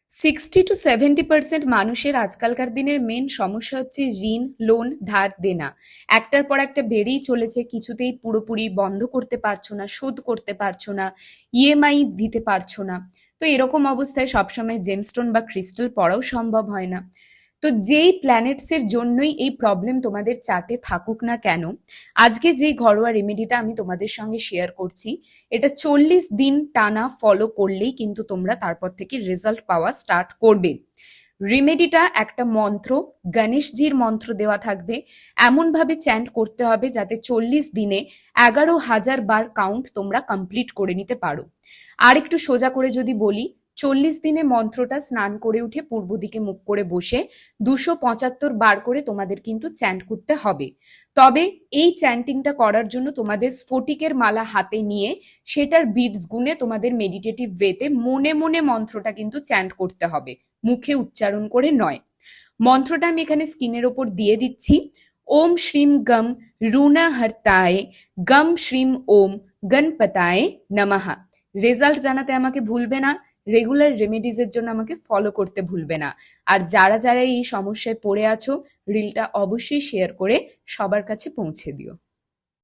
60 to 70% মানুষের আজকালকার দিনের মেন সমস্যা হচ্ছে ঋণ, লোন, ধার দেনা। একটার পর একটা বেড়েই চলেছে, কিছুতেই পুরোপুরি বন্ধ করতে পারছো না, শোধ করতে পারছো না, ইএমআই দিতে পারছো না। তো এরকম অবস্থায় সবসময় জেমস্টোন বা ক্রিস্টাল পড়াও সম্ভব হয় না। তো যেই প্ল্যানেটস এর জন্যই এই প্রবলেম তোমাদের চার্টে থাকুক না কেন, আজকে যেই ঘরোয়া রেমেডিটা আমি তোমাদের সঙ্গে শেয়ার করছি, এটা 40 দিন টানা ফলো করলেই কিন্তু তোমরা তারপর থেকে রেজাল্ট পাওয়া স্টার্ট করবে। রেমেডিটা একটা মন্ত্র, গণেশজির মন্ত্র দেওয়া থাকবে, এমন ভাবে চ্যান্ট করতে হবে যাতে 40 দিনে 11,000 বার কাউন্ট তোমরা কমপ্লিট করে নিতে পারো। আর একটু সোজা করে যদি বলি, 40 দিনে মন্ত্রটা স্নান করে উঠে পূর্ব দিকে মুখ করে বসে 275 বার করে তোমাদের কিন্তু চ্যান্ট করতে হবে। তবে এই চ্যান্টিংটা করার জন্য তোমাদের স্ফটিকের মালা হাতে নিয়ে সেটার বিটস গুনে তোমাদের মেডিটেটিভ ওয়েতে মনে মনে মন্ত্রটা কিন্তু চ্যান্ট করতে হবে, মুখে উচ্চারণ করে নয়। মন্ত্রটা আমি এখানে স্ক্রিনের ওপর দিয়ে দিচ্ছি। ওম শ্রীম গম রুণহর্তায় গম শ্রীম ওম গণপতায় নমঃ। রেজাল্ট জানাতে আমাকে ভুলবে না, রেগুলার রেমেডিজের জন্য আমাকে ফলো করতে ভুলবে না। আর যারা যারা এই সমস্যায় পড়ে আছো, রিলটা অবশ্যই শেয়ার করে সবার কাছে পৌঁছে দিও।